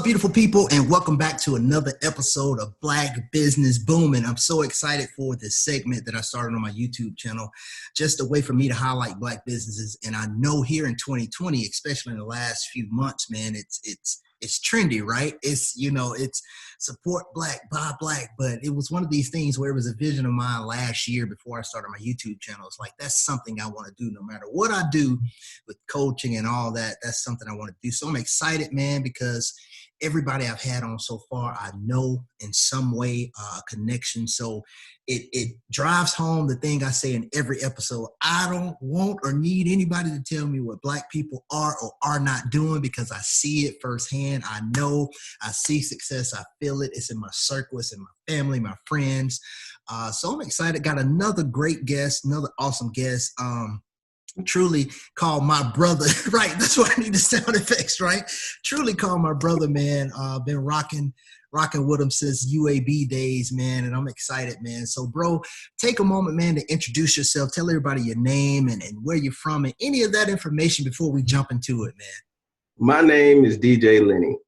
up, beautiful people, and welcome back to another episode of Black Business Booming. I'm so excited for this segment that I started on my YouTube channel, just a way for me to highlight Black businesses. And I know here in 2020, especially in the last few months, man, it's trendy, right? It's support Black, buy Black, but it was one of these things where it was a vision of mine last year before I started my YouTube channel. It's like, that's something I want to do no matter what I do with coaching and all that. That's something I want to do. So I'm excited, man, because everybody I've had on so far, I know in some way a connection. So it drives home the thing I say in every episode. I don't want or need anybody to tell me what Black people are or are not doing, because I see it firsthand. I know, I see success. I feel it. It's in my circle. It's in my family, my friends. So I'm excited. Got another great guest, another awesome guest. Truly call my brother, right? That's why I need the sound effects, right? Truly call my brother, man. Been rocking with him since UAB days, man, and I'm excited, man. So, bro, take a moment, man, to introduce yourself. Tell everybody your name and where you're from and any of that information before we jump into it, man. My name is DJ Lenny.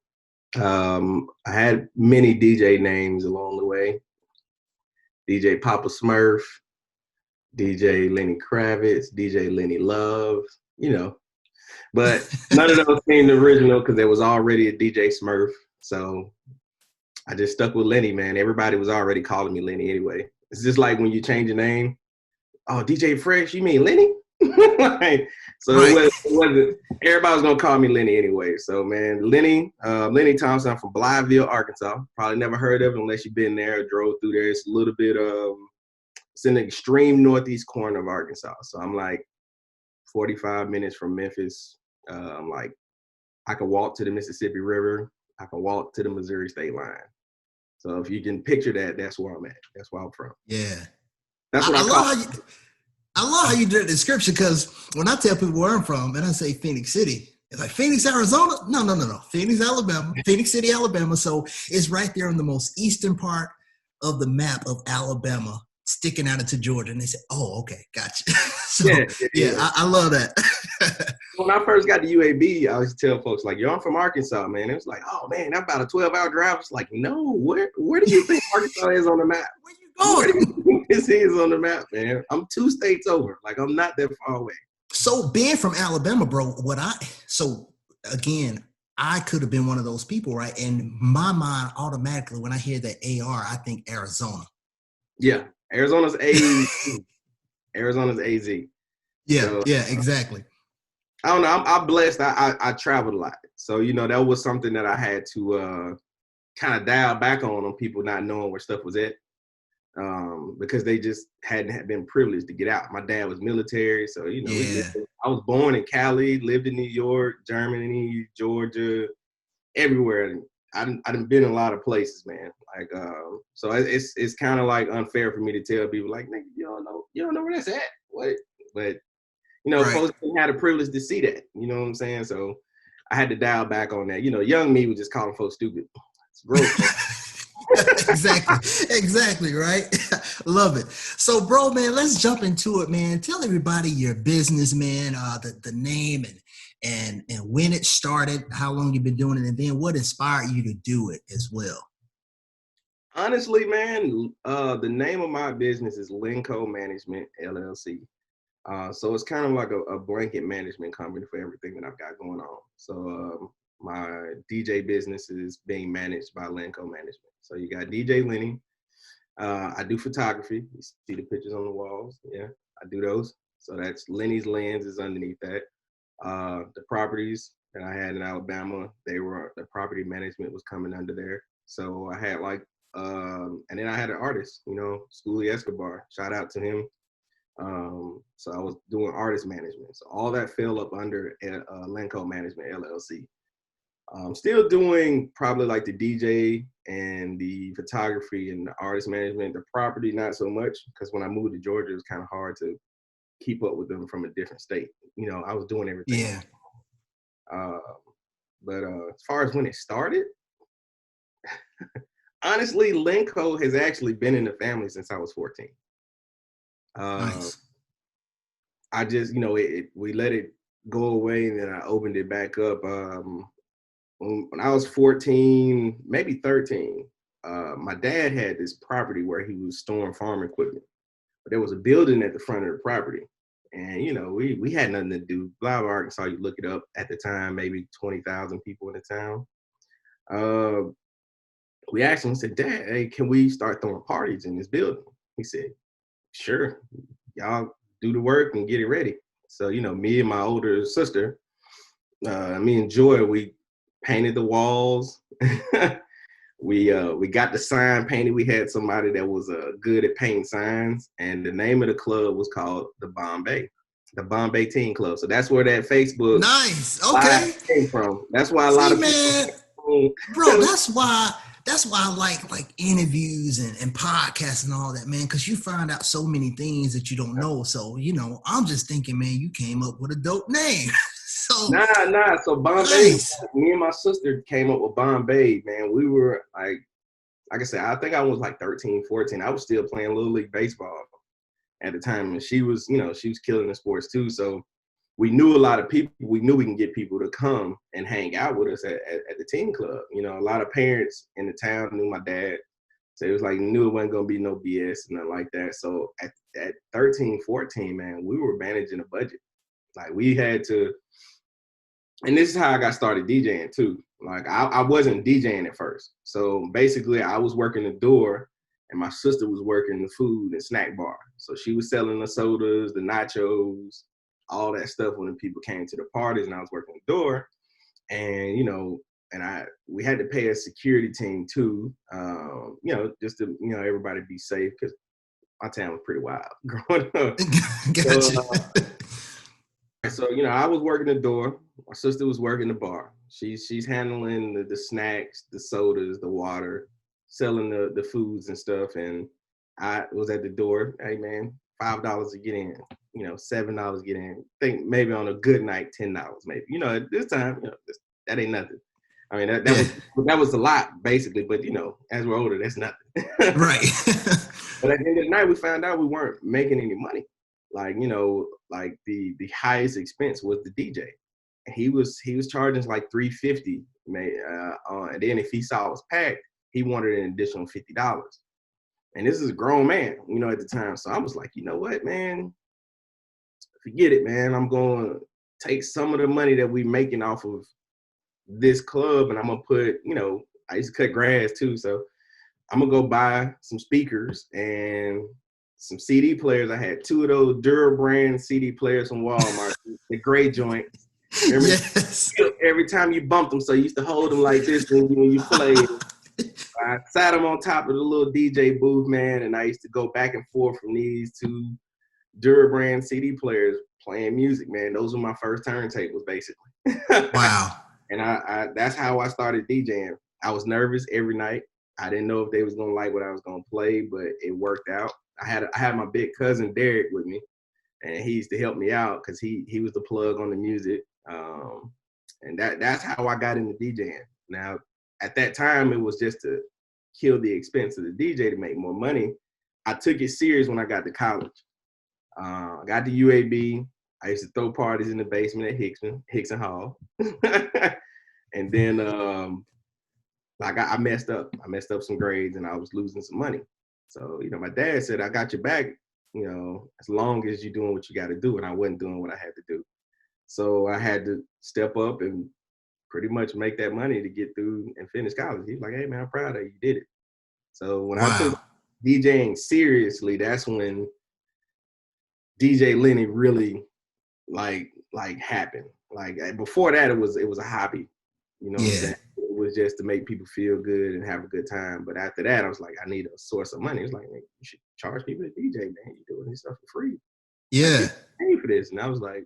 I had many DJ names along the way. DJ Papa Smurf, DJ Lenny Kravitz, DJ Lenny Love, but none of those seemed original because there was already a DJ Smurf. So I just stuck with Lenny, man. Everybody was already calling me Lenny anyway. It's just like when you change your name. Oh, DJ Fresh, you mean Lenny? Right. It wasn't, everybody was going to call me Lenny anyway. So, man, Lenny Thompson, I'm from Blytheville, Arkansas. Probably never heard of it unless you've been there or drove through there. It's a little bit it's in the extreme northeast corner of Arkansas. So I'm like 45 minutes from Memphis. I'm like, I can walk to the Mississippi River. I can walk to the Missouri state line. So if you can picture that, that's where I'm at. That's where I'm from. Yeah. That's what I love how you did the description, because when I tell people where I'm from and I say Phoenix City, it's like Phoenix, Arizona? No. Phoenix, Alabama. Phoenix City, Alabama. So it's right there in the most eastern part of the map of Alabama, sticking out into Georgia. And they say, oh, okay, gotcha. So, yeah. I love that. When I first got to UAB, I always tell folks, like, yo, I'm from Arkansas, man. It was like, oh, man, that's about a 12-hour drive. It's like, no, where do you think Arkansas is on the map? Where you going? Where do you think this is on the map, man? I'm 2 states over. Like, I'm not that far away. So being from Alabama, bro, I could have been one of those people, right? And my mind automatically, when I hear that AR, I think Arizona. Yeah, Arizona's AZ. Arizona's AZ. Yeah, so, exactly. I don't know. I'm blessed. I traveled a lot. So, that was something that I had to kind of dial back on people not knowing where stuff was at, because they just hadn't been privileged to get out. My dad was military. So, I was born in Cali, lived in New York, Germany, Georgia, everywhere. I done been in a lot of places, man. Like, so it's kind of like unfair for me to tell people, like, nigga, you don't know where that's at. What? But right. Folks didn't have the privilege to see that. You know what I'm saying? So I had to dial back on that. Young me was just calling folks stupid. It's gross. Exactly, right? Love it. So, bro, man, let's jump into it, man. Tell everybody your business, man, the name and when it started, how long you've been doing it, and then what inspired you to do it as well. Honestly, man, the name of my business is Lenco Management, LLC. So it's kind of like a blanket management company for everything that I've got going on. So my DJ business is being managed by Lenco Management. So you got DJ Lenny. I do photography. You see the pictures on the walls. Yeah, I do those. So that's Lenny's Lens is underneath that. The properties that I had in Alabama, the property management was coming under there. So I had and then I had an artist, Schoolie Escobar. Shout out to him. So I was doing artist management. So all that fell up under Lenco Management, LLC. Still doing probably like the DJ and the photography and the artist management. The property, not so much, because when I moved to Georgia, it was kind of hard to keep up with them from a different state. I was doing everything. Yeah. But as far as when it started, honestly, Lenco has actually been in the family since I was 14. Nice. I just, we let it go away, and then I opened it back up when when I was 14, maybe 13, my dad had this property where he was storing farm equipment. But there was a building at the front of the property. And, you know, we had nothing to do. Blah, blah, Arkansas, you look it up at the time, maybe 20,000 people in the town. We asked him, we said, Dad, hey, can we start throwing parties in this building? He said, sure, y'all do the work and get it ready. So, you know, me and my older sister, me and Joy, we painted the walls. We got the sign painted. We had somebody that was good at painting signs, and the name of the club was called the Bombay Teen Club. So that's where that Facebook nice. Okay. came from. That's why a lot of people, bro. That's why I like interviews and podcasts and all that, man, because you find out so many things that you don't know. So, you know, I'm just thinking, man, you came up with a dope name. So Nah. So Bombay, nice. Me and my sister came up with Bombay, man. We were like I said, I think I was like 13, 14. I was still playing Little League Baseball at the time. And she was, you know, she was killing the sports too. So we knew a lot of people. We knew we can get people to come and hang out with us at the team club. You know, a lot of parents in the town knew my dad. So it was like, knew it wasn't going to be no BS and nothing like that. So at 13, 14, man, we were managing a budget. Like we had to, and this is how I got started DJing too. Like I wasn't DJing at first. So basically I was working the door and my sister was working the food and snack bar. So she was selling the sodas, the nachos, all that stuff when the people came to the parties, and I was working the door. And, you know, we had to pay a security team too, you know, just to, you know, everybody be safe, because my town was pretty wild growing up. Gotcha. So, you know, I was working the door. My sister was working the bar. She's handling the snacks, the sodas, the water, selling the foods and stuff. And I was at the door. Hey, man, $5 to get in. You know, $7 to get in. Think maybe on a good night, $10 maybe. You know, at this time, you know, that ain't nothing. I mean, that was a lot basically. But you know, as we're older, that's nothing. Right. But at the end of the night, we found out we weren't making any money. Like, you know, like the highest expense was the DJ. He was charging like $350, and then if he saw it was packed, he wanted an additional $50. And this is a grown man, you know, at the time. So I was like, you know what, man, forget it, man. I'm going to take some of the money that we making off of this club, and I'm gonna put, you know, I used to cut grass too, so I'm gonna go buy some speakers and some CD players. I had 2 of those Dura brand CD players from Walmart, the gray joint. Remember, yes. Every time you bumped them, so you used to hold them like this when you played. I sat them on top of the little DJ booth, man, and I used to go back and forth from these 2 Dura brand CD players playing music, man. Those were my first turntables, basically. Wow. And I that's how I started DJing. I was nervous every night. I didn't know if they was gonna like what I was gonna play, but it worked out. I had my big cousin Derek with me, and he used to help me out because he was the plug on the music. And that's how I got into DJing. Now, at that time, it was just to kill the expense of the DJ to make more money. I took it serious when I got to college. I got to UAB. I used to throw parties in the basement at Hickson Hall. And then like I messed up. I messed up some grades and I was losing some money. So, you know, my dad said, I got your back, you know, as long as you're doing what you got to do. And I wasn't doing what I had to do. So I had to step up and pretty much make that money to get through and finish college. He was like, hey, man, I'm proud of you. You did it. So when I took DJing seriously, that's when DJ Lenny really like happened. Like before that, it was a hobby, you know what I'm saying? It was just to make people feel good and have a good time. But after that, I was like, I need a source of money. It's like, man, you should charge people to DJ, man. You're doing this stuff for free. Yeah. Like, pay for this. And I was like,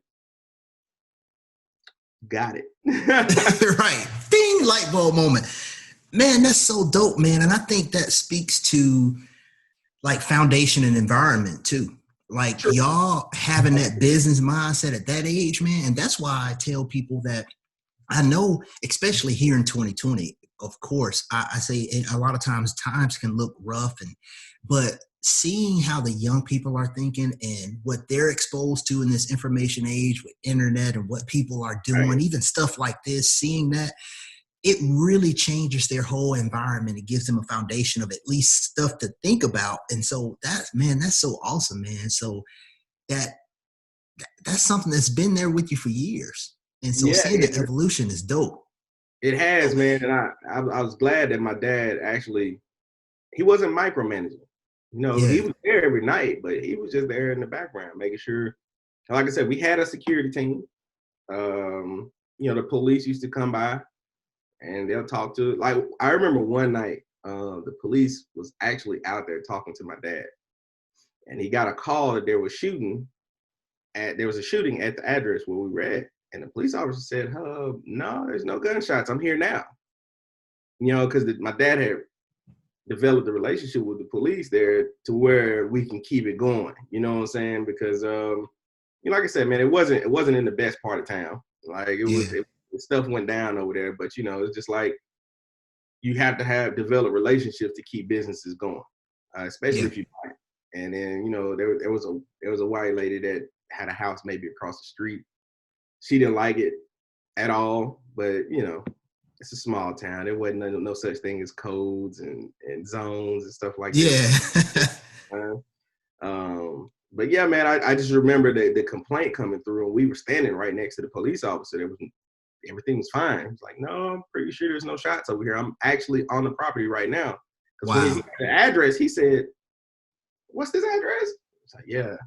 got it. Right. Ding, light bulb moment. Man, that's so dope, man. And I think that speaks to like foundation and environment too. Like y'all having that business mindset at that age, man. And that's why I tell people that I know, especially here in 2020, of course, I say a lot of times can look rough, but seeing how the young people are thinking and what they're exposed to in this information age with internet and what people are doing, even stuff like this, seeing that, it really changes their whole environment. It gives them a foundation of at least stuff to think about. And so that's so awesome, man. So that that's something that's been there with you for years. And so Yeah, seeing the evolution is dope. it has, So, man. And I was glad that my dad actually, he wasn't micromanaging. You know, yeah, he was there every night, but he was just there in the background, making sure, like I said, we had a security team. The police used to come by and they'll talk to, like, I remember one night, the police was actually out there talking to my dad. And he got a call that there was a shooting at the address where we were at. And the police officer said, no, there's no gunshots. I'm here now. Because my dad had developed a relationship with the police there to where we can keep it going. You know what I'm saying? Because like I said, man, it wasn't in the best part of town. Like stuff went down over there, but it's just like you have to develop relationships to keep businesses going, especially if you buy it. And then there was a white lady that had a house maybe across the street. She didn't like it at all, but it's a small town. There wasn't no such thing as codes and zones and stuff like that. But yeah, man, I just remember the complaint coming through, and we were standing right next to the police officer. Everything was fine. He's like, no, I'm pretty sure there's no shots over here. I'm actually on the property right now. Because when he got the address, he said, what's this address? It's like, yeah,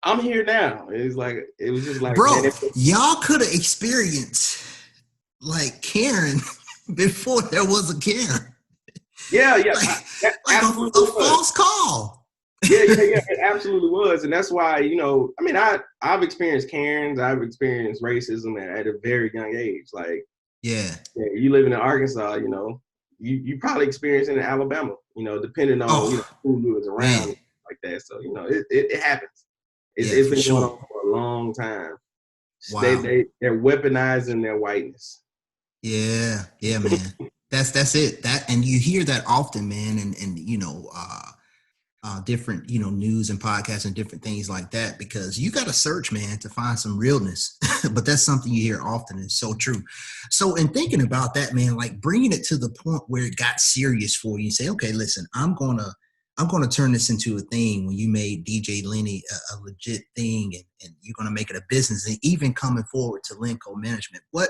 I'm here now. It was just like, bro, man, y'all could have experienced like Karen before there was a Karen. Yeah. Like a false call. Yeah, it absolutely was. And that's why, I've experienced Karens, I've experienced racism at a very young age. Like, you living in Arkansas, you probably experienced it in Alabama, depending on who was around like that. So, it happens. It's been going on for a long time. Wow. They're weaponizing their whiteness. Yeah, man. That's it. And you hear that often, man, and different, news and podcasts and different things like that, because you got to search, man, to find some realness. But that's something you hear often. It's so true. So in thinking about that, man, like bringing it to the point where it got serious for you, say, okay, listen, I'm going to turn this into a thing. When you made DJ Lenny a legit thing, and you're going to make it a business, and even coming forward to Lenco Management, what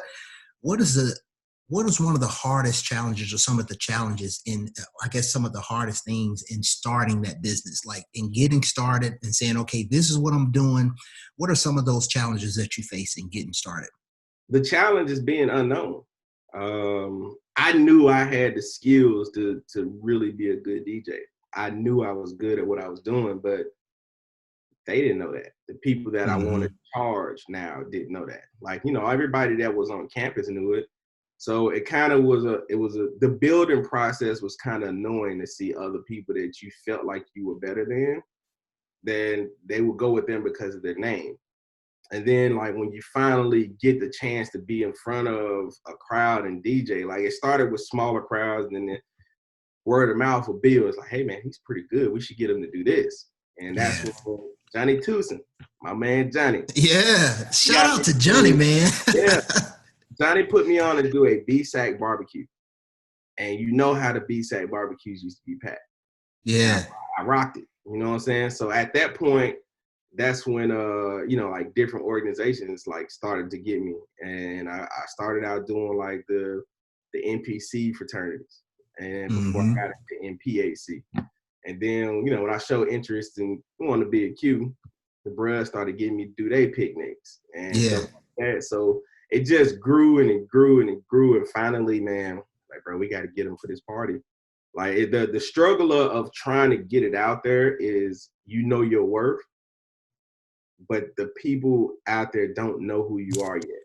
is one of the hardest challenges, or some of the challenges in, I guess, some of the hardest things in starting that business, like in getting started and saying, okay, this is what I'm doing? What are some of those challenges that you face in getting started? The challenge is being unknown. I knew I had the skills to really be a good DJ. I knew I was good at what I was doing, but they didn't know that. The people that I wanted to charge now didn't know that. Like, everybody that was on campus knew it. So it kind of was the building process was kind of annoying to see other people that you felt like you were better than, then they would go with them because of their name. And then like when you finally get the chance to be in front of a crowd and DJ, like it started with smaller crowds, and then the word of mouth will build. It's like, hey man, he's pretty good. We should get him to do this. And that's when Johnny Tucson, my man Johnny. Yeah, shout out to Johnny, man. Yeah. Johnny put me on to do a B-Sack barbecue. And you know how the B-Sack barbecues used to be packed. Yeah. I rocked it. You know what I'm saying? So at that point, that's when, like different organizations like started to get me. And I started out doing like the NPC fraternities. And before I got into NPAC. And then, when I showed interest in wanting to be a Q, the bruh started getting me to do their picnics and stuff like that. So it just grew and it grew and it grew. And finally, man, like, bro, we got to get them for this party. Like the struggle of trying to get it out there is, your worth, but the people out there don't know who you are yet.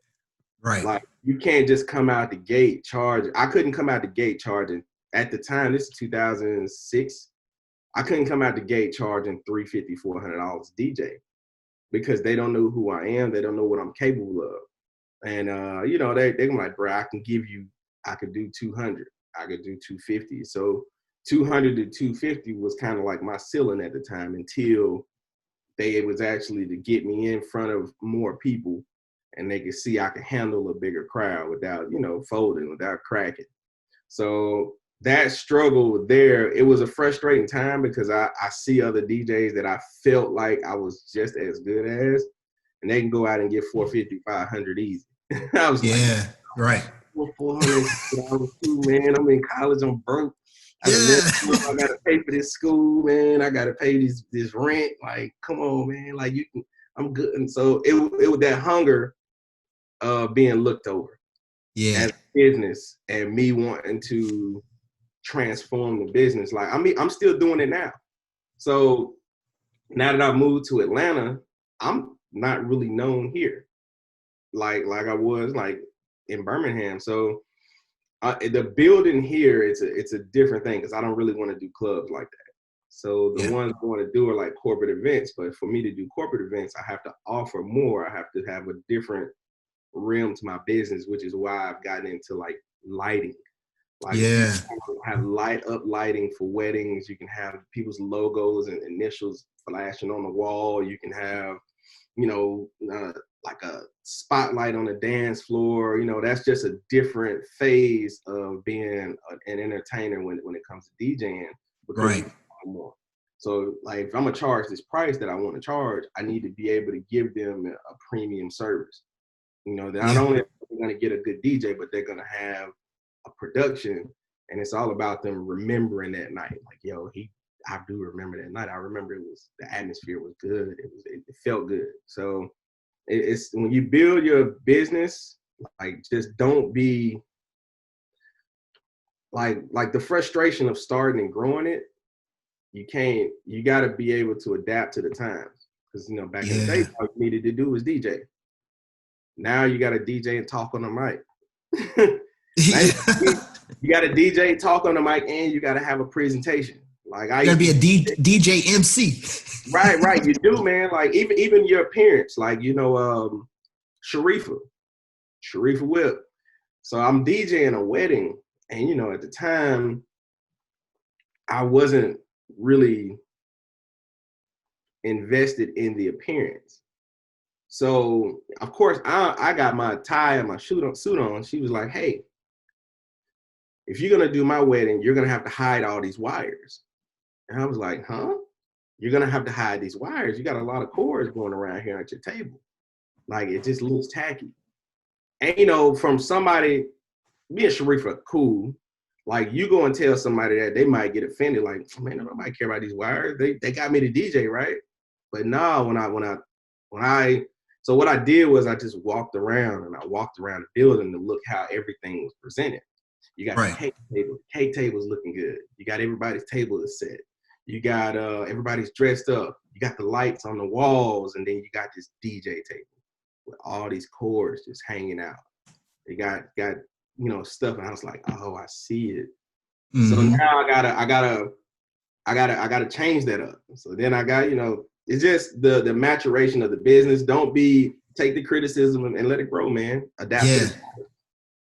Right. Like you can't just come out the gate charging. I couldn't come out the gate charging at the time. This is 2006. I couldn't come out the gate charging $350, $400 DJ because they don't know who I am. They don't know what I'm capable of. And, they're like, bro, I could do 200. I could do 250. So 200 to 250 was kind of like my ceiling at the time until it was actually to get me in front of more people and they could see I could handle a bigger crowd without, folding, without cracking. So that struggle there, it was a frustrating time because I see other DJs that I felt like I was just as good as, and they can go out and get 450, 500 easy. I was like, Yeah, right. 400 too, man. I'm in college, I'm broke. I gotta pay for this school, man. I gotta pay this rent. Like, come on, man. Like, I'm good. And so it was that hunger of being looked over as a business and me wanting to transform the business. Like, I'm still doing it now. So now that I've moved to Atlanta, I'm not really known here like I was like in Birmingham. So the building here, it's a different thing because I don't really want to do clubs like that. So the ones I want to do are like corporate events. But for me to do corporate events, I have to offer more. I have to have a different realm to my business, which is why I've gotten into like lighting. Like, you have light up lighting for weddings. You can have people's logos and initials flashing on the wall. You can have, like a spotlight on the dance floor. That's just a different phase of being an entertainer when it comes to DJing. Because you can more. So, like, if I'm gonna charge this price that I want to charge, I need to be able to give them a premium service. Not only are they going to get a good DJ, but they're going to have a production, and it's all about them remembering that night. Like, yo, I do remember that night. I remember the atmosphere was good. It felt good. So it's when you build your business, like, just don't be like the frustration of starting and growing it. You got to be able to adapt to the times. Because, back in the day, all you needed to do was DJ. Now you got to DJ and talk on the mic. You got to DJ, talk on the mic, and you got to have a presentation. Like, you got to be a DJ MC. Right. You do, man. Like, even your appearance, like, Sharifa Whip. So I'm DJing a wedding, and at the time, I wasn't really invested in the appearance. So, of course, I got my tie and my suit on. She was like, hey, if you're going to do my wedding, you're going to have to hide all these wires. And I was like, huh? You're going to have to hide these wires. You got a lot of cords going around here at your table. Like, it just looks tacky. And, from somebody, me and Sharif are cool. Like, you go and tell somebody that, they might get offended. Like, man, nobody care about these wires. They got me to DJ, right? But no, so what I did was I just walked around the building to look how everything was presented. You got the cake table. The cake table's looking good. You got everybody's table is set. You got everybody's dressed up. You got the lights on the walls, and then you got this DJ table with all these cords just hanging out. They got stuff, and I was like, oh, I see it. Mm-hmm. So now I gotta change that up. So then I got, it's just the maturation of the business. Take the criticism and let it grow, man. Adapt to it.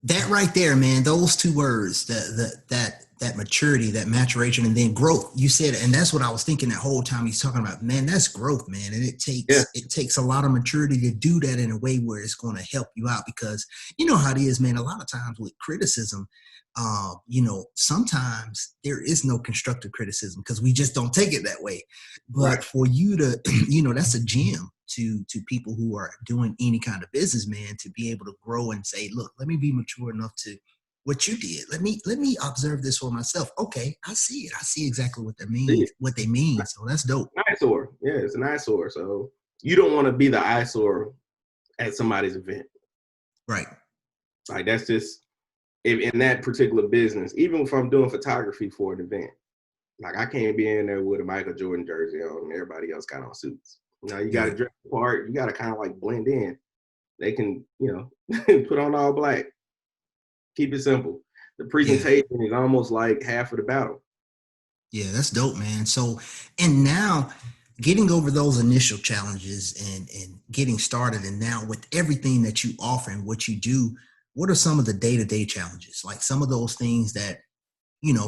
That right there, man, those two words, that maturity, that maturation, and then growth. You said, and that's what I was thinking that whole time he's talking about, man, that's growth, man. And it takes a lot of maturity to do that in a way where it's going to help you out, because you know how it is, man. A lot of times with criticism, sometimes there is no constructive criticism because we just don't take it that way. But for you to, that's a gem to people who are doing any kind of business, man, to be able to grow and say, look, let me be mature enough to what you did. Let me observe this for myself. Okay, I see it. I see exactly what they mean. So that's dope. Eyesore. Yeah, it's an eyesore. So you don't want to be the eyesore at somebody's event. Right. Like, that's just, in that particular business, even if I'm doing photography for an event, like, I can't be in there with a Michael Jordan jersey on and everybody else got on suits. You got to dress the part. You got to kind of like blend in. They can, put on all black. Keep it simple. The presentation is almost like half of the battle. Yeah, that's dope, man. So, and now getting over those initial challenges and getting started, and now with everything that you offer and what you do, what are some of the day-to-day challenges? Like some of those things that,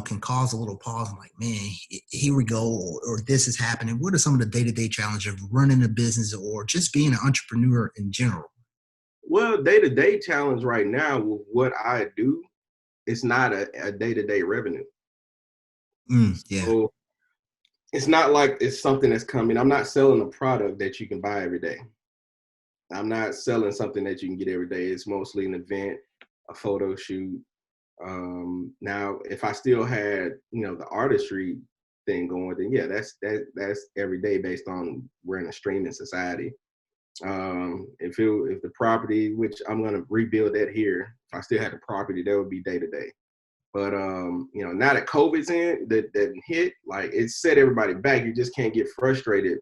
can cause a little pause. I'm like, man, here we go, or this is happening. What are some of the day-to-day challenges of running a business or just being an entrepreneur in general? Well, day-to-day challenge right now with what I do, it's not a day-to-day revenue. Yeah. So it's not like it's something that's coming. I'm not selling a product that you can buy every day. I'm not selling something that you can get every day. It's mostly an event, a photo shoot. Now, if I still had, the artistry thing going, then yeah, that's every day based on we're in a streaming society. If the property, which I'm gonna rebuild that here, if I still had the property, that would be day to day. But now that COVID's that hit, like it set everybody back. You just can't get frustrated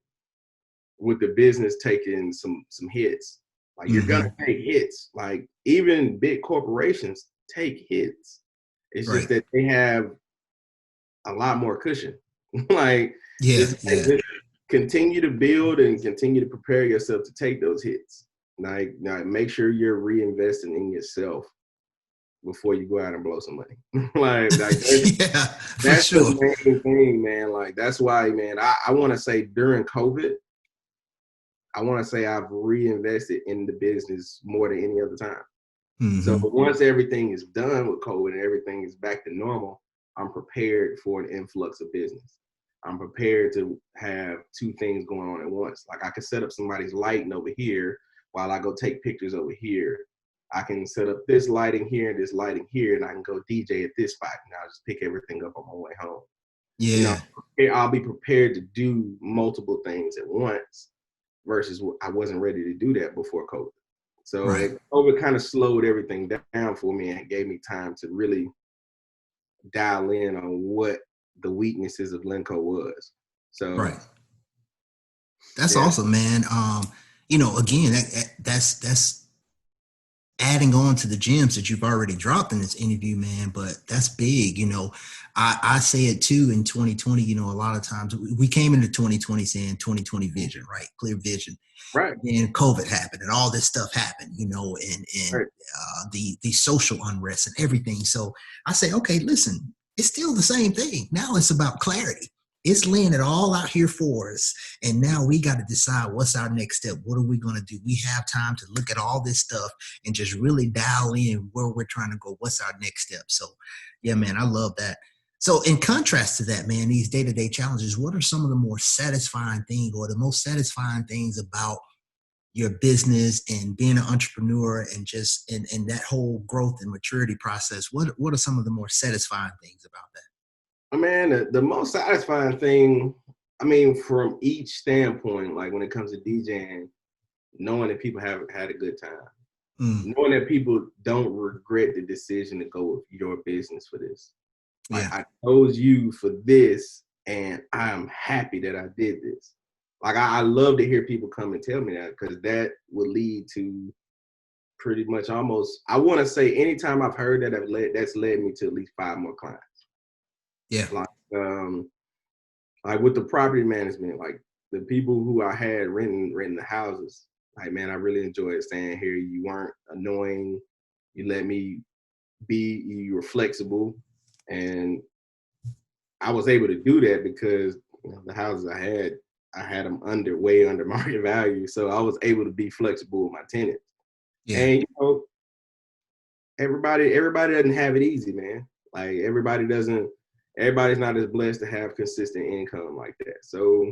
with the business taking some hits. Like you're gonna take hits. Like even big corporations take hits. It's Right. just that they have a lot more cushion. Like Yeah. just continue to build and continue to prepare yourself to take those hits. Like make sure you're reinvesting in yourself before you go out and blow some money. Yeah, for that's sure. the main thing, man. Like that's why, man, I want to say during COVID, I want to say I've reinvested in the business more than any other time. So once everything is done with COVID and everything is back to normal, I'm prepared for an influx of business. I'm prepared to have two things going on at once. Like I can set up somebody's lighting over here while I go take pictures over here. I can set up this lighting here and this lighting here, and I can go DJ at this spot, and I'll just pick everything up on my way home. Yeah. I'll be prepared to do multiple things at once versus I wasn't ready to do that before COVID. So COVID kind of slowed everything down for me and gave me time to really dial in on what the weaknesses of Lenco was. So that's awesome, man. Again, that's adding on to the gems that you've already dropped in this interview, man. But that's big. I say it too in 2020. A lot of times we came into 2020 saying 2020 vision, right? Clear vision. Right. And COVID happened and all this stuff happened, and the social unrest and everything. So I say, okay, listen, it's still the same thing. Now it's about clarity. It's laying it all out here for us. And now we got to decide what's our next step. What are we going to do? We have time to look at all this stuff and just really dial in where we're trying to go. What's our next step? So, yeah, man, I love that. So in contrast to that, man, these day-to-day challenges, what are some of the more satisfying things or the most satisfying things about your business and being an entrepreneur and just in that whole growth and maturity process? What are some of the more satisfying things about that? Man, the most satisfying thing, from each standpoint, like when it comes to DJing, knowing that people have had a good time, knowing that people don't regret the decision to go with your business for this. Like I chose you for this, and I'm happy that I did this. Like I love to hear people come and tell me that, because that would lead to pretty much almost, I want to say anytime I've heard that, that's led me to at least 5 more clients. Yeah. Like with the property management, like the people who I had renting the houses, like, man, I really enjoyed staying here. You weren't annoying. You let me be, you were flexible. And I was able to do that because the houses I had them way under market value. So I was able to be flexible with my tenants. Yeah. And everybody doesn't have it easy, man. Like everybody's not as blessed to have consistent income like that. So,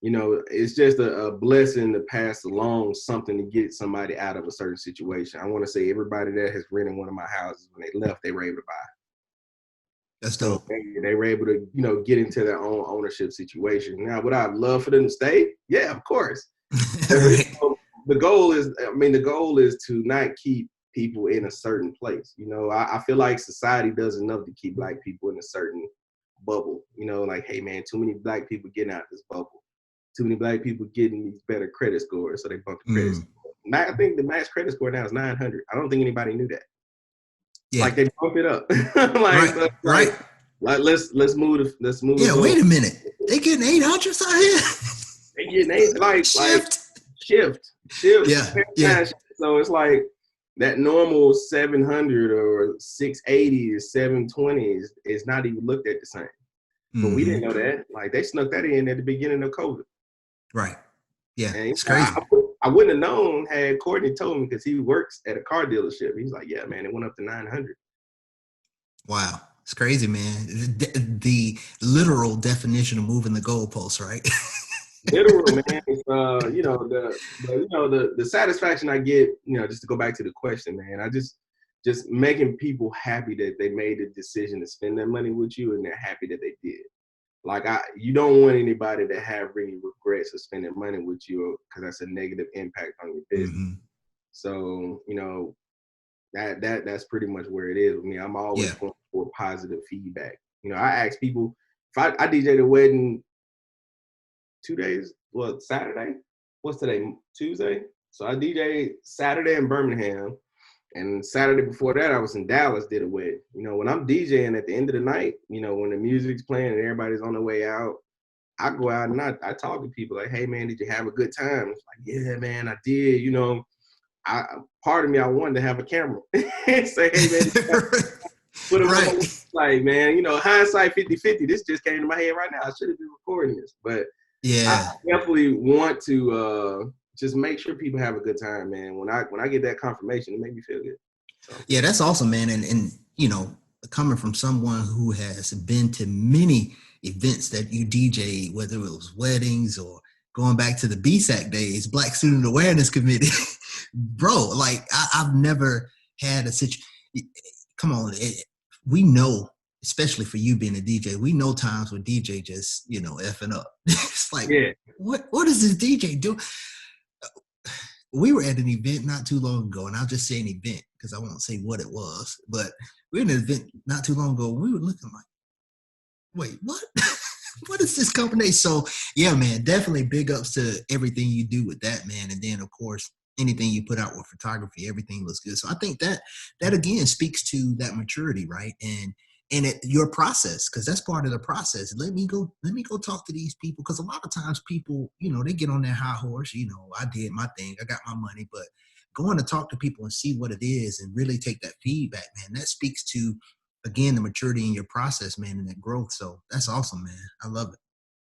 it's just a blessing to pass along something to get somebody out of a certain situation. I want to say everybody that has rented one of my houses, when they left, they were able to buy. That's dope. So they were able to, get into their own ownership situation. Now, would I love for them to stay? Yeah, of course. Right. The goal is to not keep people in a certain place. I feel like society does enough to keep Black people in a certain bubble. Like, hey man, too many Black people getting out of this bubble. Too many Black people getting these better credit scores, so they bump the credit score. I think the max credit score now is 900. I don't think anybody knew that. Yeah. Like they bump it up. Right. Like let's move. Yeah, wait a minute. They getting 800s out here. They getting 8 like shift. Yeah. So it's like that normal 700 or 680 or 720 is not even looked at the same. But we didn't know that. Like they snuck that in at the beginning of COVID. Right. Yeah. And it's crazy. I wouldn't have known had Courtney told me because he works at a car dealership. He's like, yeah, man, it went up to 900. Wow. It's crazy, man. The literal definition of moving the goalposts, right? Literal, man. It's, the satisfaction I get, just to go back to the question, man, I just making people happy that they made the decision to spend their money with you and they're happy that they did. Like you don't want anybody to have any regrets of spending money with you because that's a negative impact on your business. Mm-hmm. So, that's pretty much where it is with me. I'm always going for positive feedback. I ask people, if I DJ'd a wedding 2 days, Saturday? What's today? Tuesday? So I DJ'd Saturday in Birmingham. And Saturday before that, I was in Dallas, did a wedding. When I'm DJing at the end of the night, when the music's playing and everybody's on the way out, I go out and I talk to people like, hey, man, did you have a good time? It's like, yeah, man, I did. Part of me, I wanted to have a camera. Say, hey, man, put them on. Like, man, hindsight 50-50. This just came to my head right now. I should have been recording this. But I definitely want to just make sure people have a good time, man. When I get that confirmation, it makes me feel good. So. Yeah, that's awesome, man. And coming from someone who has been to many events that you DJ, whether it was weddings or going back to the BSAC days, Black Student Awareness Committee, bro, like I've never had a situation. Come on, we know, especially for you being a DJ, we know times when DJ just, effing up. It's like, what does this DJ do? We were at an event not too long ago, and I'll just say an event because I won't say what it was, but we were in an event not too long ago. We were looking like, wait, what? What is this company? So yeah, man, definitely big ups to everything you do with that, man. And then of course, anything you put out with photography, everything looks good. So I think that again speaks to that maturity, right? And your process, because that's part of the process. Let me go talk to these people, because a lot of times people, they get on their high horse. I did my thing, I got my money, but going to talk to people and see what it is and really take that feedback, man, that speaks to, again, the maturity in your process, man, and that growth. So that's awesome, man. I love it.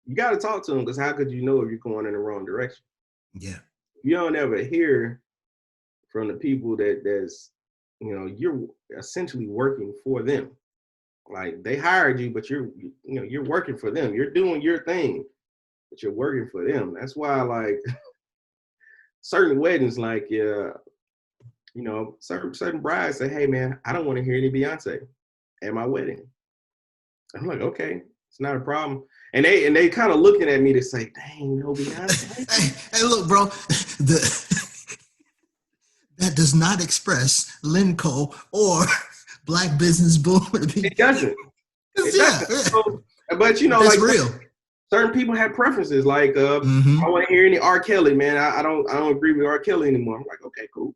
You got to talk to them, because how could you know if you're going in the wrong direction? Yeah. You don't ever hear from the people that's, you're essentially working for them. Like, they hired you, but you're working for them. You're doing your thing, but you're working for them. That's why, like, certain weddings, like, certain brides say, hey, man, I don't want to hear any Beyonce at my wedding. I'm like, okay, it's not a problem. And they kind of looking at me to say, dang, no Beyonce. hey, look, bro, that does not express Lenco or Black Business Boom. It doesn't. So, but that's like real. Certain people have preferences. Like, I don't want to hear any R. Kelly, man. I don't agree with R. Kelly anymore. I'm like, okay, cool.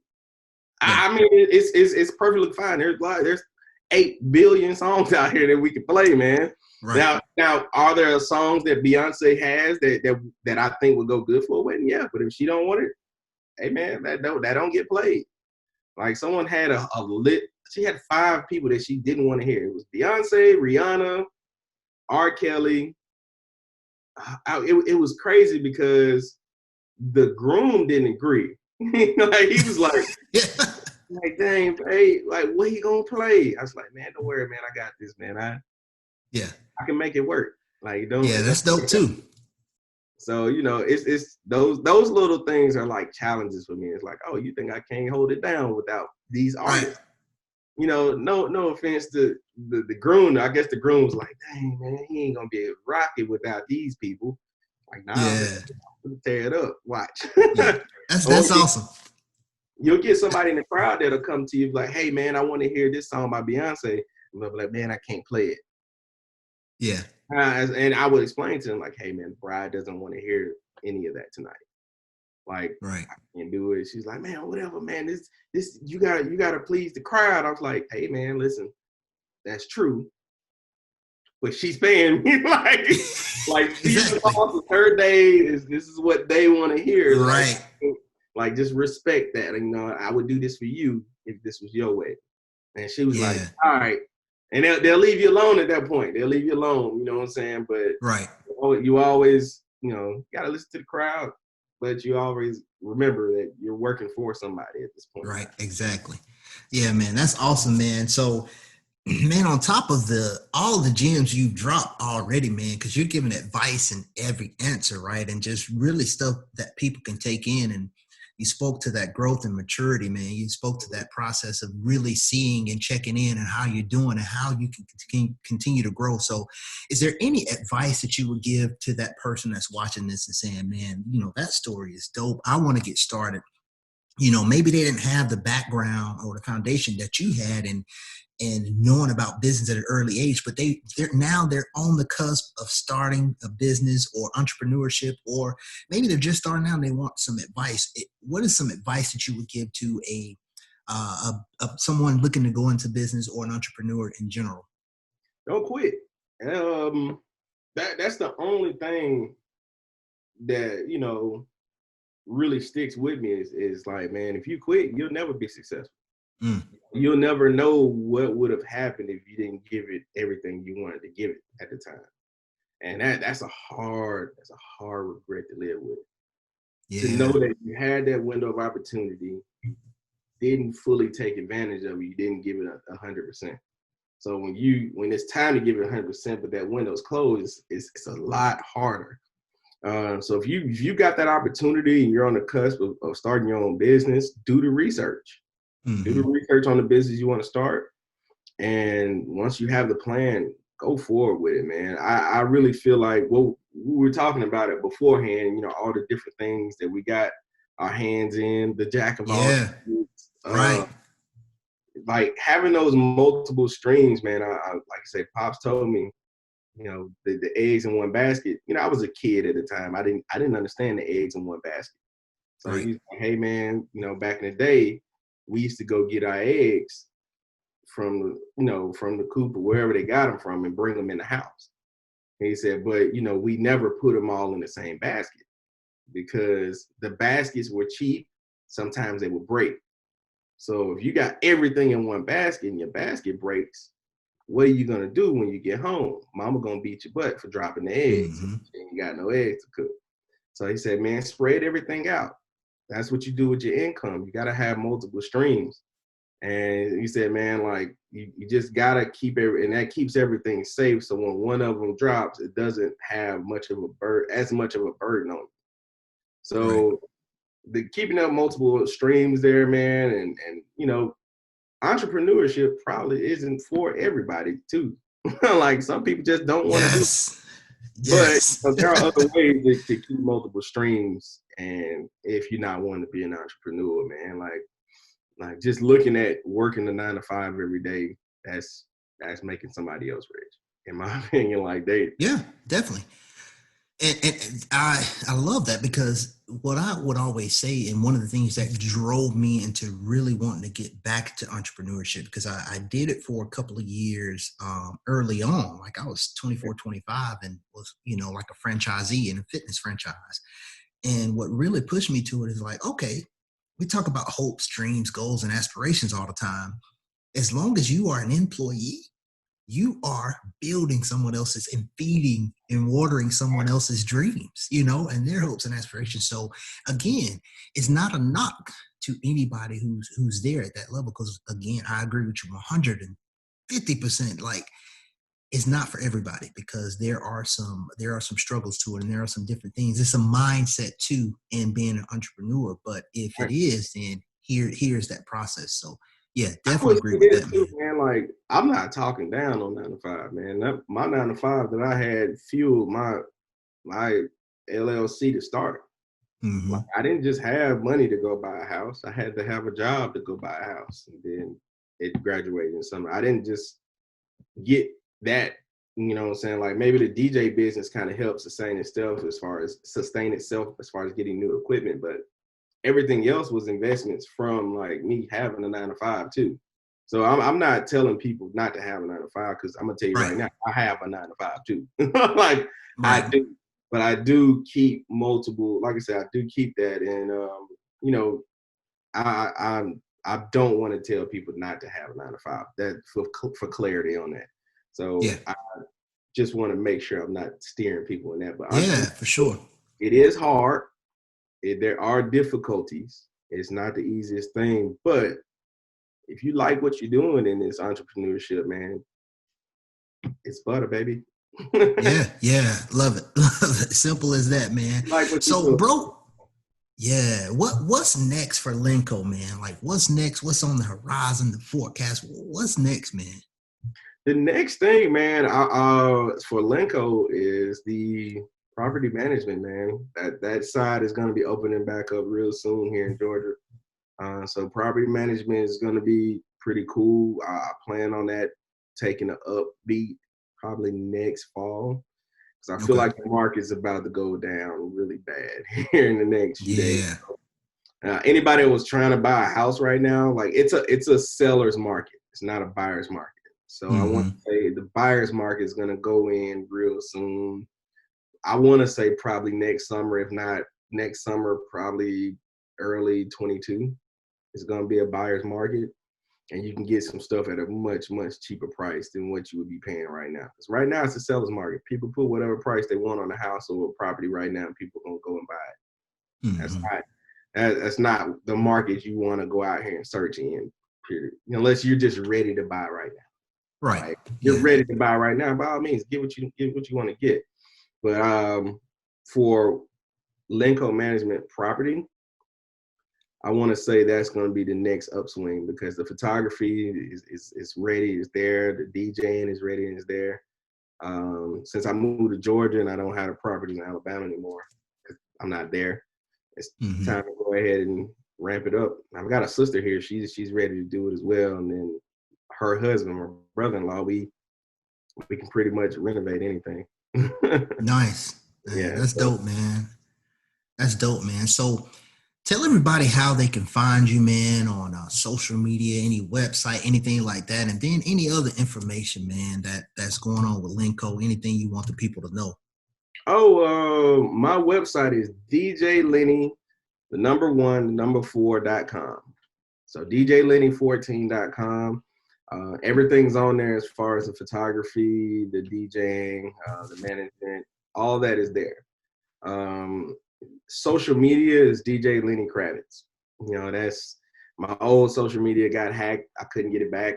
Yeah. I mean, it's perfectly fine. There's 8 billion songs out here that we can play, man. Right. Now, are there songs that Beyonce has that I think would go good for a wedding? Yeah, but if she don't want it, hey, man, that don't get played. Like, someone had she had 5 people that she didn't want to hear. It was Beyonce, Rihanna, R. Kelly. It was crazy because the groom didn't agree. Like, he was like, like, dang, hey, like, what he gonna play? I was like, man, don't worry, man, I got this, man. I can make it work. Like, don't. Yeah, that's dope too. So, it's those little things are like challenges for me. It's like, oh, you think I can't hold it down without these artists? Right. No offense to the groom. I guess the groom was like, dang, man, he ain't gonna be able to rock it without these people. Like, nah, man, I'm tear it up. Watch. Yeah. That's awesome. You'll get somebody in the crowd that'll come to you like, hey, man, I want to hear this song by Beyonce. And they'll be like, man, I can't play it. Yeah. And I would explain to them, like, hey, man, the bride doesn't want to hear any of that tonight. Like, right. I can't do it. She's like, man, whatever, man. This you gotta please the crowd. I was like, hey, man, listen, that's true. But she's paying me like she's off the third day. This is what they want to hear. Right. Like, just respect that. I would do this for you if this was your way. And she was like, all right. And they'll leave you alone at that point. They'll leave you alone. You know what I'm saying? But right. You always, gotta listen to the crowd. but you always remember that you're working for somebody at this point. Right. Exactly. Yeah, man. That's awesome, man. So, man, on top of all the gems you've dropped already, man, because you're giving advice in every answer, right? And just really stuff that people can take in. And you spoke to that growth and maturity, man. You spoke to that process of really seeing and checking in and how you're doing and how you can continue to grow. So is there any advice that you would give to that person that's watching this and saying, man, that story is dope. I want to get started. Maybe they didn't have the background or the foundation that you had, and knowing about business at an early age, but they're on the cusp of starting a business or entrepreneurship, or maybe they're just starting out and they want some advice. What is some advice that you would give to someone looking to go into business or an entrepreneur in general? Don't quit. That's the only thing that really sticks with me is like, man, if you quit, you'll never be successful. You'll never know what would have happened if you didn't give it everything you wanted to give it at the time. And that's a hard regret to live with. Yeah. To know that you had that window of opportunity, didn't fully take advantage of it, you didn't give it 100%. So when it's time to give it 100%, but that window's closed, it's a lot harder. So if you got that opportunity and you're on the cusp of starting your own business, do the research. Mm-hmm. Do the research on the business you want to start. And once you have the plan, go forward with it, man. I really feel like, well, we were talking about it beforehand, all the different things that we got our hands in, the jack of all trades. Right. Like having those multiple streams, man, I like I say, Pops told me, the eggs in one basket. I was a kid at the time. I didn't understand the eggs in one basket. So right. He's like, hey, man, back in the day, we used to go get our eggs from the coop or wherever they got them from and bring them in the house. And he said, but, we never put them all in the same basket because the baskets were cheap. Sometimes they would break. So if you got everything in one basket and your basket breaks, what are you going to do when you get home? Mama going to beat your butt for dropping the eggs. Mm-hmm. And you got no eggs to cook. So he said, man, spread everything out. That's what you do with your income. You got to have multiple streams. And he said, man, like you just got to keep and that keeps everything safe. So when one of them drops, it doesn't have as much of a burden on you. So right. Keeping up multiple streams there, man. And entrepreneurship probably isn't for everybody too. Like some people just don't want to do it. Yes. But there are other ways to keep multiple streams. And if you're not wanting to be an entrepreneur, man, like just looking at working the 9 to 5 every day, that's making somebody else rich, in my opinion. Like yeah, definitely. And I love that, because what I would always say, and one of the things that drove me into really wanting to get back to entrepreneurship, because I did it for a couple of years early on. Like I was 24, 25 and was, like a franchisee in a fitness franchise. And what really pushed me to it is like, okay, we talk about hopes, dreams, goals, and aspirations all the time. As long as you are an employee, you are building someone else's and feeding and watering someone else's dreams, and their hopes and aspirations. So again, it's not a knock to anybody who's there at that level. Because again, I agree with you 150%. Like it's not for everybody, because there are some struggles to it, and there are some different things. It's a mindset too in being an entrepreneur. But if it is, then here's that process. So yeah, definitely agree with that, too, man. Like I'm not talking down on 9 to 5, man. My 9 to 5 that I had fueled my LLC to start. Mm-hmm. Like, I didn't just have money to go buy a house. I had to have a job to go buy a house, and then it graduated in summer. I didn't just get that, what I'm saying? Like maybe the DJ business kind of helps sustain itself as far as getting new equipment, but everything else was investments from like me having a 9 to 5 too. So I'm not telling people not to have a 9 to 5, because I'm gonna tell you right now, I have a 9 to 5 too. Like I do, but I do keep multiple. Like I said, I do keep that, and I don't want to tell people not to have a 9 to 5. That for clarity on that. So yeah. I just want to make sure I'm not steering people in that. But yeah, for sure, it is hard. there are difficulties. It's not the easiest thing, but if you like what you're doing in this entrepreneurship, man, it's butter, baby. Yeah, love it. Love it. Simple as that, man. Like what you So, do. bro, yeah, what's next for Lenco, man? Like, what's next? What's on the horizon, the forecast? What's next, man? The next thing, man, for Lenco is the property management, man. That side is going to be opening back up real soon here in Georgia. So property management is going to be pretty cool. I plan on that taking an upbeat probably next fall, because I feel Okay. like the market's about to go down really bad here in the next few days. Yeah. Anybody that was trying to buy a house right now, like it's a seller's market. It's not a buyer's market. So I want to say the buyer's market is going to go in real soon. I want to say probably next summer, if not next summer, probably early 22. It's going to be a buyer's market, and you can get some stuff at a much, much cheaper price than what you would be paying right now. Because right now it's a seller's market. People put whatever price they want on a house or a property right now, and people are going to go and buy it. That's not the market you want to go out here and search in, period. Unless you're just ready to buy right now. Right. Like, you're ready to buy right now, by all means, get what you want to get. But for Lenco Management property, I want to say that's going to be the next upswing, because the photography is ready, is there. The DJing is ready and is there. Since I moved to Georgia and I don't have a property in Alabama anymore, I'm not there. It's time to go ahead and ramp it up. I've got a sister here. She's ready to do it as well. And then her husband, my brother-in-law, we can pretty much renovate anything. Nice. Yeah, that's dope, man. That's dope, man. So tell everybody how they can find you, man, on social media, any website, anything like that, and then any other information, man, that's going on with Lenco, anything you want the people to know. Oh, my website is DJ Lenny, the number 1, the number 4.com. So DJLenny14.com. Everything's on there as far as the photography, the DJing, the management, all that is there. Social media is DJ Lenny Kravitz. That's my old social media got hacked. I couldn't get it back.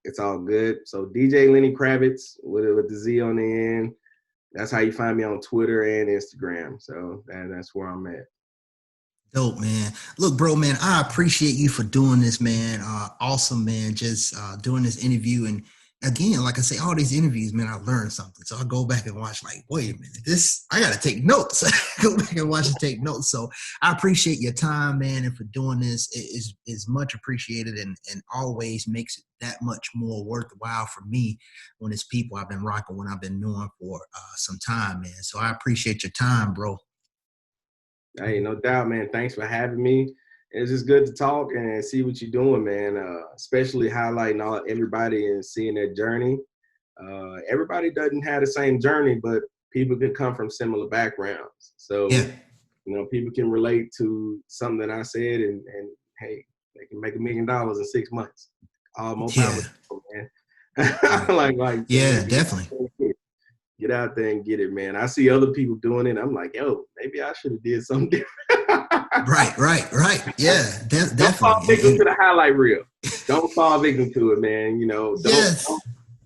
It's all good. So DJ Lenny Kravitz with the Z on the end. That's how you find me on Twitter and Instagram. So that's where I'm at. Dope, man. Look, bro, man, I appreciate you for doing this, man. Awesome, man. Just doing this interview. And again, like I say, all these interviews, man, I learned something. So I go back and watch, like, wait a minute, I got to take notes. Go back and watch and take notes. So I appreciate your time, man, and for doing this. It is much appreciated, and always makes it that much more worthwhile for me when it's people I've been rocking, when I've been knowing for some time, man. So I appreciate your time, bro. Hey, no doubt, man. Thanks for having me. It's just good to talk and see what you're doing, man. Especially highlighting everybody and seeing their journey. Everybody doesn't have the same journey, but people can come from similar backgrounds. So, people can relate to something that I said, and hey, they can make $1 million in 6 months. Almost man. Definitely. Get out there and get it, man. I see other people doing it. I'm like, yo, maybe I should have did something different. Right. Yeah, definitely. Don't fall victim to the highlight reel. Don't fall victim to it, man.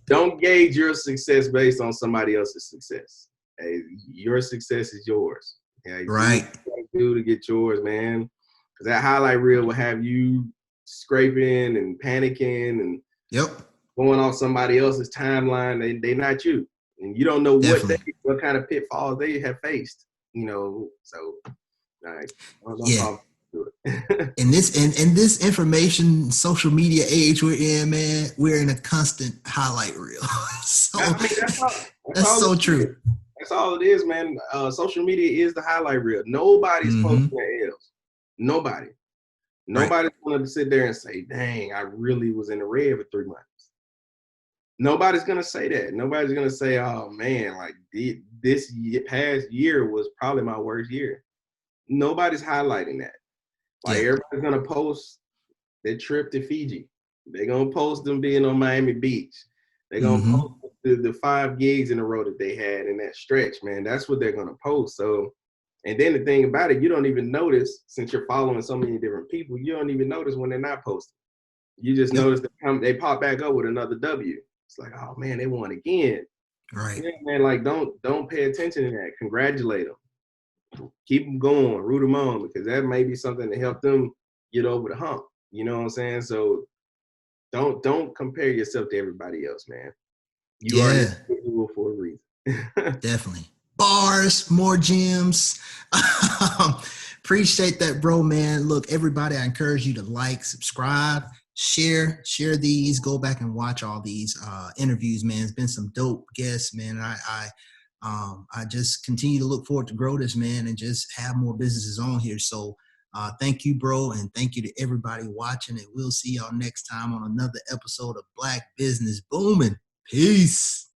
Don't gauge your success based on somebody else's success. Hey, your success is yours. Yeah, right. Do to get yours, man. Because that highlight reel will have you scraping and panicking and going off somebody else's timeline. They not you. And you don't know what kind of pitfalls they have faced, so in this information social media age we're in, man, we're in a constant highlight reel. So that's so true. That's all it is, man. Social media is the highlight reel. Nobody's posting their L's. Nobody's going to sit there and say, dang, I really was in the red for 3 months. Nobody's going to say that. Nobody's going to say, oh, man, like this past year was probably my worst year. Nobody's highlighting that. Like, everybody's going to post their trip to Fiji. They're going to post them being on Miami Beach. They're going to post the 5 gigs in a row that they had in that stretch, man. That's what they're going to post. So And then the thing about it, you don't even notice, since you're following so many different people, you don't even notice when they're not posting. You just Yep. notice they pop back up with another W. It's like, oh man, they won again. Right. Yeah, man, like don't pay attention to that. Congratulate them. Keep them going, root them on, because that may be something to help them get over the hump. You know what I'm saying? So don't compare yourself to everybody else, man. You are an Yeah, individual for a reason. definitely. Bars, more gems. Appreciate that, bro, man. Look, everybody, I encourage you to like, subscribe, share these, go back and watch all these interviews, man. It's been some dope guests, man. I just continue to look forward to grow this, man, and just have more businesses on here. So thank you, bro, and thank you to everybody watching. And we'll see y'all next time on another episode of Black Business Booming. Peace.